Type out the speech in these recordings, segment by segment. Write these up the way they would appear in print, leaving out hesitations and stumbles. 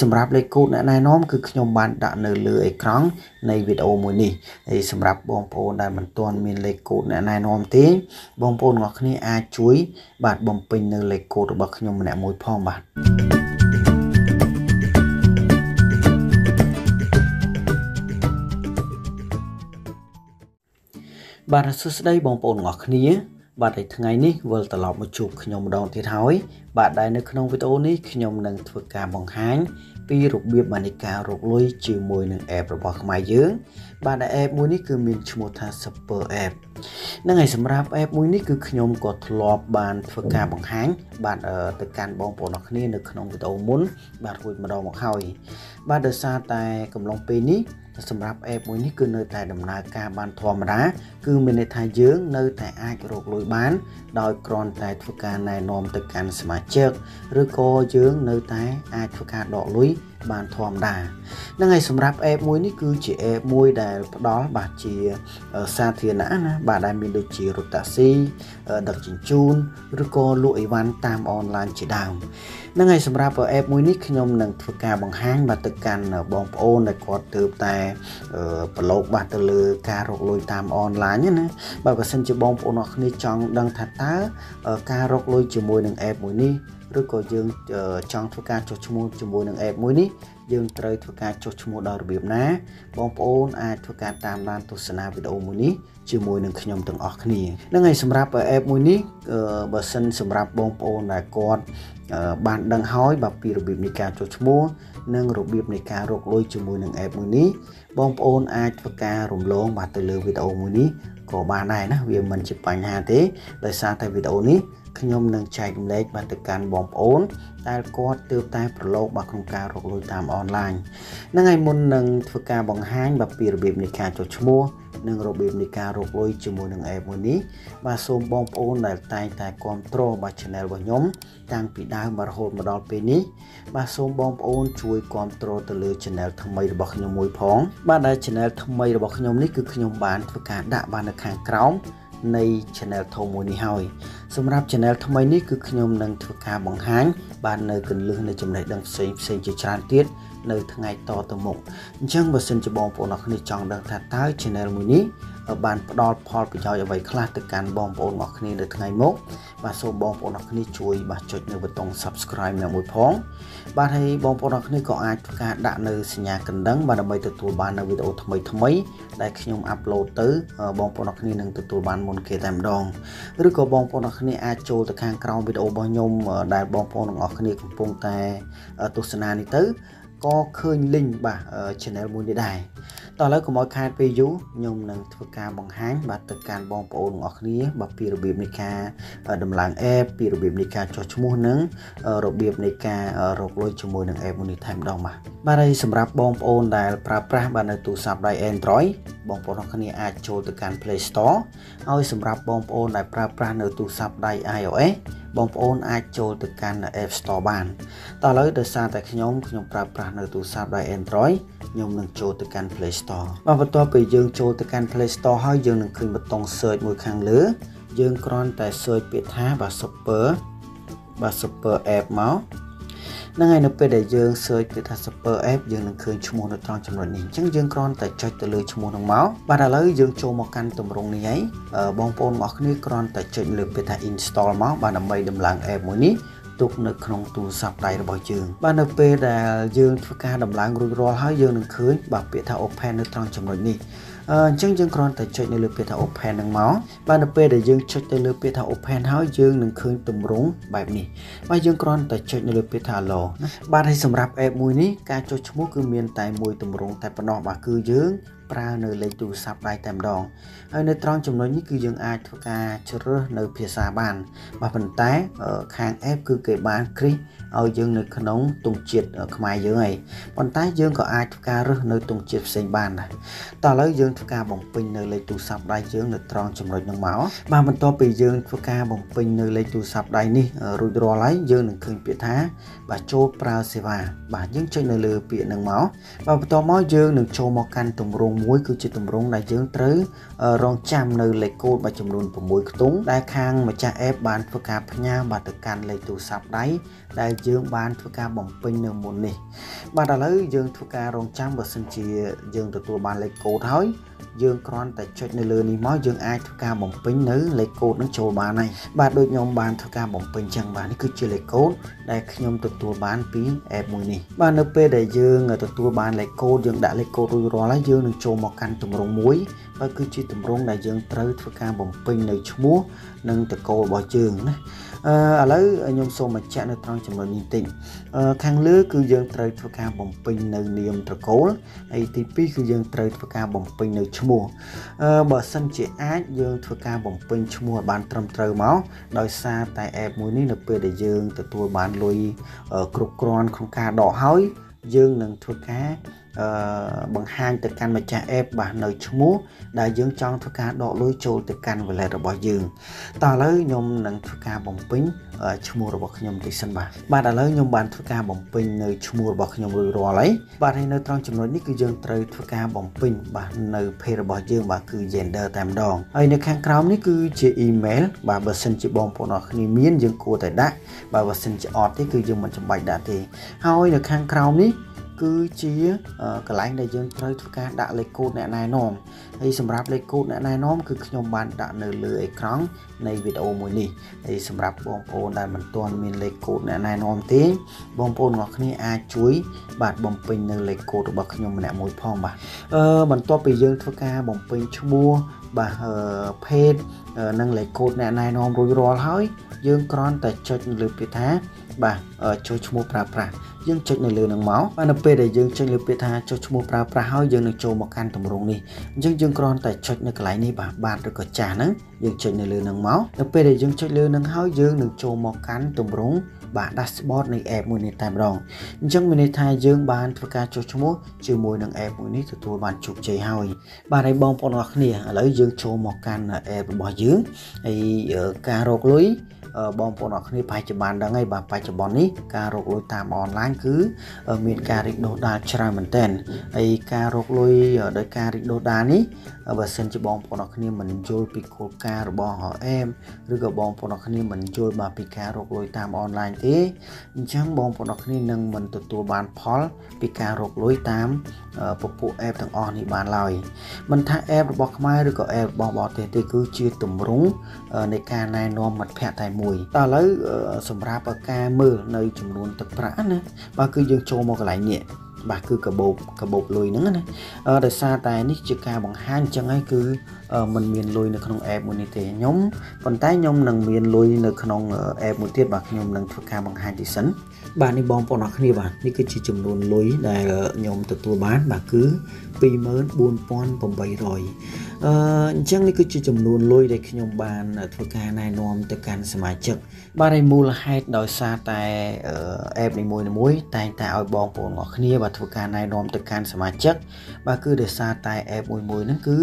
សម្រាប់លេខកូដអ្នកណែនាំគឺខ្ញុំបានដាក់នៅលើអេក្រង់នៃវីដេអូមួយនេះហើយសម្រាប់បងប្អូនដែលមិនទាន់មានលេខកូដអ្នកណែនាំទេបងប្អូនទាំងអស់គ្នាអាចជួយបាទបំពេញនៅលេខកូដរបស់ខ្ញុំម្នាក់មួយផងបាទបាទសួស្តីបងប្អូនទាំងអស់គ្នាបាទហើយថ្ងៃនេះវិលត្រឡប់មកជួបខ្ញុំម្ដងទៀតហើយបាទដែលនៅក្នុងវីដេអូនេះខ្ញុំនឹងធ្វើការបង្ហាញពីរបៀបនៃការរកលុយជាមួយនឹង app របស់ខ្មែរយើងបាទ app មួយនេះគឺមានឈ្មោះថា Super App ហ្នឹងហើយសម្រាប់ app មួយនេះគឺខ្ញុំក៏ធ្លាប់បានធ្វើការបង្ហាញបាទទៅកាន់បងប្អូនអរគ្នានៅក្នុងវីដេអូមុនបាទរួចម្ដងមកហើយបាទដោយសារតែកំឡុងពេលនេះសម្រាប់ app មួយនេះគឺនៅតែដំណើរការបានធម្មតាគឺមានន័យថាយើងនៅតែអាចរកលុយបានដោយគ្រាន់តែធ្វើការណែនាំទៅកាន់សមាជិកឬក៏យើងនៅតែអាចធ្វើការដកលុយបានធម្មតាហ្នឹងហើយសម្រាប់ app មួយនេះគឺជា app មួយដែលផ្ដល់បាទជាសាធារណៈណាបាទដែលមានដូចជារថតាក់ស៊ីដឹកជញ្ជូនឬក៏លក់អីវ៉ាន់តាមអនឡាញជាដើមហ្នឹងហើយសម្រាប់ app មួយនេះខ្ញុំនឹងធ្វើការបង្ហាញបាទទៅកាន់បងប្អូនដែលគាត់ទើបតែប្រឡូកបាទទៅលើការរកលុយតាមអនឡាញណាបាទបើសិនជាបងប្អូនអរគ្នាចង់ដឹងថាតើការរកលុយជាមួយនឹង app មួយនេះឬក៏យើងចង់ធ្វើការចុះឈ្មោះជាមួយនឹង app មួយនេះយើងត្រូវធ្វើការចុះឈ្មោះដោយរបៀបណាបងប្អូនអាចធ្វើការតាមដានទស្សនាវីដេអូមួយនេះជាមួយនឹងខ្ញុំទាំងអស់គ្នាហ្នឹងហើយសម្រាប់ app មួយនេះបើសិនសម្រាប់បងប្អូនដែលគាត់បានដឹងហើយបាទពីរបៀបនៃការចុះឈ្មោះនិងរបៀបនៃការរកលុយជាមួយនឹង app មួយនេះបងប្អូនអាចធ្វើការរំលងបាទទៅលើវីដេអូមួយនេះក៏បានដែរណាវាមិនជាបញ្ហាទេដោយសារតែវីដេអូនេះខ្ញុំនឹងចែករំលែកបាទទៅកាន់បងប្អូនដែលគាត់ទើបតែប្រឡូកបាទក្នុងការរកលុយតាមអនឡាញហ្នឹងហើយមុននឹងធ្វើការបង្ហាញបាទពីរបៀបនៃការចុះឈ្មោះនិងរបៀបនៃការរកលុយជាមួយនឹង app មួយនេះបាទសូមបងប្អូនដែលតែងតែគាំទ្របាទ channel របស់ខ្ញុំតាំងពីដើមរហូតមកដល់ពេលនេះបាទសូមបងប្អូនជួយគាំទ្រទៅលើ channel ថ្មីរបស់ខ្ញុំមួយផងបាទដែល channel ថ្មីរបស់ខ្ញុំនេះគឺខ្ញុំបានធ្វើការដាក់បាននៅខាងក្រោមនៃ channel ធំមួយនេះហើយសម្រាប់ channel ថ្មីនេះគឺខ្ញុំនឹងធ្វើការបង្ហាញបាននៅកន្លឹះនៃចំណេះដឹងផ្សេងជាច្រើនទៀតនៅថ្ងៃតទៅមុខអញ្ចឹងបើសិនជាបងប្អូនអរគ្នាចង់ដឹងថាតើ channel មួយនេះបានផ្ដល់ផលប្រយោជន៍អ្វីខ្លះទៅកាន់បងប្អូនអរគ្នានៅថ្ងៃមុខបាទសូមបងប្អូនអរគ្នាជួយបាទចុចនៅប៊ូតុង subscribe នៅមួយផងបាទហើយបងប្អូនអរគ្នាក៏អាចធ្វើការដាក់នៅសញ្ញាកណ្ដឹងបាទដើម្បីទទួលបាននៅវីដេអូថ្មីដែលខ្ញុំអាប់ឡូតទៅបងប្អូនអរគ្នានឹងទទួលបានមុនគេតែម្ដងឬក៏បងប្អូនអរគ្នាអាចចូលទៅខាងក្រោមវីដេអូរបស់ខ្ញុំដែលបងប្អូនទាំងអស់គ្នាកំពុងតែទស្សនានេះទៅក៏ឃើញ link បាទ channel មួយនេះដែរតោះឥឡូវកុំឲ្យខាតពេលយូរខ្ញុំនឹងធ្វើការបង្ហាញបាទទៅកាន់បងប្អូនទាំងអស់គ្នាបាទពីរបៀបនៃការដំឡើង app ពីរបៀបនៃការចុះឈ្មោះនិងរបៀបនៃការរកលុយជាមួយនឹង app មួយនេះតែម្ដងបាទហើយសម្រាប់បងប្អូនដែលប្រើប្រាស់បាទនៅទូរស័ព្ទដៃ Android បងប្អូនអរគ្នាអាចចូលទៅកាន់ Play Store ហើយសម្រាប់បងប្អូនដែលប្រើប្រាស់នៅទូរស័ព្ទដៃ iOS បងប្អូនអាចចូលទៅកាន់ App Store បានតោះឥឡូវដោយសារតែខ្ញុំប្រើប្រាស់នៅទូរស័ព្ទដៃ Android ខ្ញុំនឹងចូលទៅកាន់ Play Store បាទបន្ទាប់ពីយើងចូលទៅកាន់ Play Store ហើយយើងនឹងឃើញប៊ូតុង Search មួយខាងលើយើងគ្រាន់តែ Search ពាក្យថាបាទ Super App មកហ្នឹងហើយនៅពេលដែលយើង search ពាក្យថា Super App យើងនឹងឃើញឈ្មោះនៅត្រង់ចំណុចនេះអញ្ចឹងយើងគ្រាន់តែចុចទៅលើឈ្មោះហ្នឹងមកបាទឥឡូវយើងចូលមកកាន់ទម្រង់នេះហើយបងប្អូនទាំងអស់គ្នាគ្រាន់តែចុចលើពាក្យថា install មកបាទដើម្បីដំឡើង app មួយនេះទុកនៅក្នុងទូរស័ព្ទដៃរបស់យើងបាទនៅពេលដែលយើងធ្វើការដំឡើងរួចរាល់ហើយយើងនឹងឃើញបាទពាក្យថា open នៅត្រង់ចំណុចនេះអញ្ចឹងយើងគ្រាន់តែចុចនៅលើពាក្យថា open ហ្នឹងមកបាទនៅពេលដែលយើងចុចទៅលើពាក្យថា open ហើយយើងនឹងឃើញទម្រង់បែបនេះបាទយើងគ្រាន់តែចុចនៅលើពាក្យថា allow ណាបាទហើយសម្រាប់ app មួយនេះការចុចឈ្មោះគឺមានតែមួយទម្រង់តែប៉ុណ្ណោះបាទគឺយើងប្រើនៅលេខទូរស័ព្ទដៃតែម្ដងហើយនៅត្រង់ចំណុចនេះគឺយើងអាចធ្វើការជ្រើសរើសនៅភាសាបានបាទប៉ុន្តែខាង app គឺគេបានគ្រីសឲ្យយើងនៅក្នុងទង់ជាតិខ្មែរយើងហើយប៉ុន្តែយើងក៏អាចធ្វើការរើសនៅទង់ជាតិផ្សេងបានដែរតោះឥឡូវយើងធ្វើការបំពេញនៅលេខទូរស័ព្ទដៃយើងនៅត្រង់ចំណុចហ្នឹងមកបាទបន្ទាប់ពីយើងធ្វើការបំពេញនៅលេខទូរស័ព្ទដៃនេះរួចរាល់ហើយយើងនឹងឃើញពាក្យថាបាទចូលប្រើសេវាបាទយើងចុចនៅលើពាក្យហ្នឹងមកបាទបន្ទាប់មកយើងនឹងចូលមកកាន់ទម្រង់ 1គឺជាទម្រង់ដែលយើងត្រូវរងចាំនៅលេខកូដមួយចំនួន6ខ្ទង់ដែលខាងម្ចាស់ app បានធ្វើការផ្ញើបាទទៅកាន់លេខទូរស័ព្ទដៃដែលយើងបានធ្វើការបំពេញនៅមុននេះបាទឥឡូវយើងធ្វើការរងចាំបើសិនជាយើងទទួលបានលេខកូដហើយយើងគ្រាន់តែចុចនៅលើនេះមកយើងអាចធ្វើការបំពេញនៅលេខកូដនឹងចូលបានហើយបាទដូចខ្ញុំបានធ្វើការបំពេញចឹងបាទនេះគឺជាលេខកូដដែលខ្ញុំទទួលបានពី app មួយនេះបាទនៅពេលដែលយើងទទួលបានលេខកូដយើងដាក់លេខកូដរួចរាល់ហើយយើងនឹងចូលមកកាន់ទម្រង់មួយបាទគឺជាទម្រង់ដែលយើងត្រូវធ្វើការបំពេញនៅឈ្មោះនិងតកូលរបស់យើងណាឥឡូវខ្ញុំសូមបញ្ជាក់នៅត្រង់ចំណុចនេះតិចខាងលើគឺយើងត្រូវធ្វើការបំពេញនៅនាមតកូលហើយទី2គឺយើងត្រូវធ្វើការបំពេញនៅឈ្មោះបើសិនជាអាចយើងធ្វើការបំពេញឈ្មោះឲ្យបានត្រឹមត្រូវមកដោយសារតែ app មួយនេះនៅពេលដែលយើងទទួលបានលុយគ្រប់គ្រាន់ក្នុងការដកហើយយើងនឹងធ្វើការបង្ហាញទៅកាន់ម្ចាស់ app បាទនៅឈ្មោះដែលយើងចង់ធ្វើការដកលុយចូលទៅកាន់ wallet របស់យើងតោះឥឡូវខ្ញុំនឹងធ្វើការបំពេញឈ្មោះរបស់ខ្ញុំតិចសិនបាទឥឡូវខ្ញុំបានធ្វើការបំពេញនៅឈ្មោះរបស់ខ្ញុំរួចរាល់ហើយបាទហើយនៅត្រង់ចំណុចនេះគឺយើងត្រូវធ្វើការបំពេញបាទនៅ page របស់យើងបាទគឺ gender តែម្ដងហើយនៅខាងក្រោមនេះគឺជា email បាទបើសិនជាបងប្អូនអរគ្នាមានយើងគួរតែដាក់បាទបើសិនជាអត់ទេគឺយើងមិនចាំបាច់ដាក់ទេហើយនៅខាងក្រោមនេះគឺជាកន្លែងដែលយើងត្រូវធ្វើការដាក់លេខកូដអ្នកណែនាំហើយសម្រាប់លេខកូដអ្នកណែនាំគឺខ្ញុំបានដាក់នៅលើអេក្រង់នៃវីដេអូមួយនេះហើយសម្រាប់បងប្អូនដែលមិនទាន់មានលេខកូដអ្នកណែនាំទេបងប្អូនទាំងអស់គ្នាអាចជួយបាទបំពេញនៅលេខកូដរបស់ខ្ញុំម្នាក់មួយផងបាទបន្ទាប់ពីយើងធ្វើការបំពេញឈ្មោះបាទpage និងលេខកូដអ្នកណែនាំរួចរាល់ហើយយើងគ្រាន់តែចុចនៅលើពាក្យថាបាទចូលឈ្មោះប្រើប្រាស់យើងចុចនៅលើនឹងមកបាទនៅពេលដែលយើងចុចលើពាក្យថាចុចឈ្មោះប្រើប្រាស់ហើយយើងនឹងចូលមកកាន់ទម្រង់នេះអញ្ចឹងយើងគ្រាន់តែចុចនៅកន្លែងនេះបាទឬក៏ចាស់ហ្នឹងយើងចុចនៅលើនឹងមកនៅពេលដែលយើងចុចលើនឹងហើយយើងនឹងចូលមកកាន់ទម្រង់បាទ dashboard នៃ app មួយនេះតែម្ដងអញ្ចឹងមានន័យថាយើងបានធ្វើការចុះឈ្មោះជាមួយនឹង app មួយនេះទទួលបានជោគជ័យហើយបាទហើយបងប្អូនអរគ្នាឥឡូវយើងចូលមកកាន់ app របស់យើងហើយការរកលុយបងប្អូនអរគ្នាប្រហែលជាបានដឹងហើយបាទបច្ចុប្បន្ននេះការរកលុយតាមអនឡាញគឺមានការរីកដុះដាលច្រើនមែនទែនហើយការរកលុយដោយការរីកដុះដាលនេះបើសិនជាបងប្អូនអរគ្នាមិនយល់ពីគោលការណ៍របស់ app ឬក៏បងប្អូនអរគ្នាមិនយល់បាទពីការរកលុយតាមអនឡាញទេអញ្ចឹងបងប្អូនអរគ្នានឹងមិនទទួលបានផលពីការរកលុយតាមពពួក app ទាំងអស់នេះបានឡើយមិនថា app របស់ខ្មែរឬក៏ app របស់បរទេសទេគឺជាទម្រង់នៃការណែនាំមិត្តភ័ក្តិតែមួយតើឥឡូវសម្រាប់ការមើលនៅចំនួនទឹកប្រាក់ណាបាទគឺយើងចូលមកកន្លែងនេះបាទគឺកាបូបលុយហ្នឹងណាដោយសារតែនេះជាការបង្ហាញអញ្ចឹងហើយគឺมันមានលុយនៅក្នុង app មួយនេះទេប៉ុន្តែខ្ញុំនឹងមានលុយនៅក្នុង app មួយទៀតបាទខ្ញុំនឹងធ្វើការបង្ហាញទីសិនបាទនេះបងប្អូនអរគ្នាបាទនេះគឺជាចំនួនលុយដែលខ្ញុំទទួលបានបាទគឺ 24,800 អញ្ចឹងនេះគឺជាចំនួនលុយដែលខ្ញុំបានធ្វើការណែនាំទៅកាន់សមាជិកបាទហើយមូលហេតុដោយសារតែ app នីមួយៗតែងតែឲ្យបងប្អូនអរគ្នាបាទធ្វើការណែនាំទៅកាន់សមាជិកបាទគឺដោយសារតែ app មួយហ្នឹងគឺ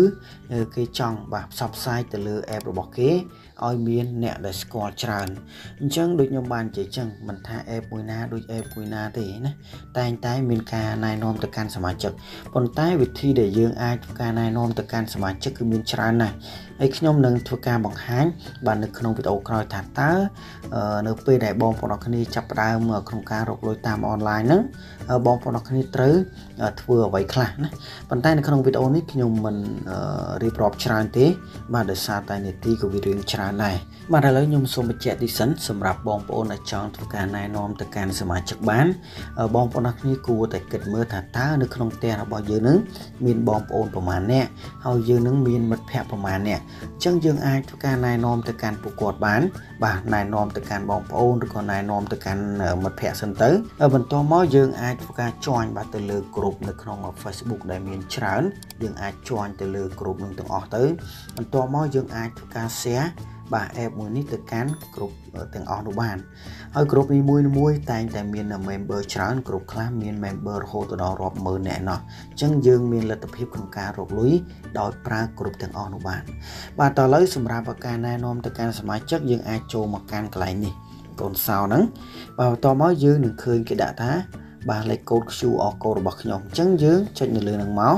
គេចង់បាទផ្សព្វផ្សាយទៅលើ app របស់គេឲ្យមានអ្នកដែលស្គាល់ច្រើនអញ្ចឹងដូចខ្ញុំបាននិយាយចឹងមិនថា app មួយណាដូច app មួយណាទេណាតែងតែមានការណែនាំទៅកាន់សមាជិកប៉ុន្តែវិធីដែលយើងអាចធ្វើការណែនាំទៅកាន់សមាជិកគឺមានច្រើនណាស់ហើយខ្ញុំនឹងធ្វើការបង្ហាញបាទនៅក្នុងវីដេអូក្រោយថាតើនៅពេលដែលបងប្អូនអរគ្នាចាប់ផ្ដើមក្នុងការរកលុយតាមអនឡាញហ្នឹងបងប្អូនអរគ្នាត្រូវធ្វើអ្វីខ្លះណាប៉ុន្តែនៅក្នុងវីដេអូនេះខ្ញុំមិនរៀបរាប់ច្រើនទេបាទដោយសារតែនាទីក៏វារឿងច្រើនដែរបាទឥឡូវខ្ញុំសូមបញ្ជាក់ទីសិនសម្រាប់បងប្អូនដែលចង់ធ្វើការណែនាំទៅកាន់សមាជិកបានបងប្អូនអរគ្នាគួរតែគិតមើលថាតើនៅក្នុងផ្ទះរបស់យើងនឹងមានបងប្អូនប្រមាណអ្នកហើយយើងនឹងមានមិត្តភ័ក្តិប្រមាណអ្នកអញ្ចឹងយើងអាចធ្វើការណែនាំទៅកាន់ពួកគាត់បានបាទណែនាំទៅកាន់បងប្អូនឬក៏ណែនាំទៅកាន់មិត្តភ័ក្តិសិនទៅបន្ទាប់មកយើងអាចធ្វើការ join បាទទៅលើ group នៅក្នុង Facebook ដែលមានច្រើនយើងអាច join ទៅលើ group នឹងទាំងអស់ទៅបន្ទាប់មកយើងអាចធ្វើការ share បាទ app មួយនេះទៅកាន់ group ទាំងអស់នោះបានហើយ group នេះមួយតែងតែមាន member ច្រើន group ខ្លះមាន member រហូតដល់រាប់ម៉ឺននាក់ណោះអញ្ចឹងយើងមានលទ្ធភាពក្នុងការរកលុយដោយប្រើ group ទាំងអស់នោះបានបាទតើឥឡូវសម្រាប់ការណែនាំទៅកាន់សមាជិកយើងអាចចូលមកកាន់កន្លែងនេះកូនសោហ្នឹងបាទបន្ទាប់មកយើងនឹងឃើញគេដាក់ថាបាទលេខកូដ QR code របស់ខ្ញុំអញ្ចឹងយើងចុចនៅលើហ្នឹងមក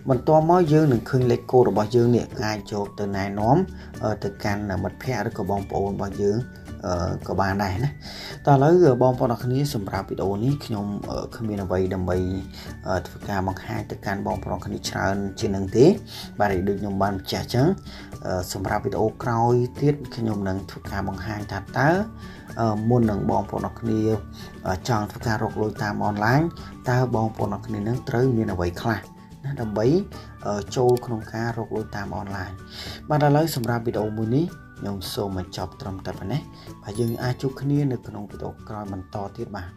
បន្ទាប់មកយើងនឹងឃើញលេខកូដរបស់យើងនេះអាចយកទៅណែនាំទៅកាន់មិត្តភ័ក្តិឬក៏បងប្អូនរបស់យើងក៏បានដែរណាតើឥឡូវបងប្អូនអរគ្នាសម្រាប់វីដេអូនេះខ្ញុំគ្មានអ្វីដើម្បីធ្វើការបង្ហាញទៅកាន់បងប្អូនគ្នាច្រើនជាងនឹងទេបាទដូចខ្ញុំបានបញ្ជាក់អញ្ចឹងសម្រាប់វីដេអូក្រោយទៀតខ្ញុំនឹងធ្វើការបង្ហាញថាតើមុននឹងបងប្អូនអរគ្នាចង់ធ្វើការរកលុយតាមអនឡាញតើបងប្អូនអរគ្នានឹងត្រូវមានអ្វីខ្លះណាដើម្បីចូលក្នុងការរកលុយតាមអនឡាញបាទឥឡូវសម្រាប់វីដេអូមួយនេះខ្ញុំសូមបញ្ចប់ត្រឹមតែប៉ុណ្ណេះហើយយើងអាចជួបគ្នានៅក្នុងវីដេអូក្រោយបន្តទៀតបាទ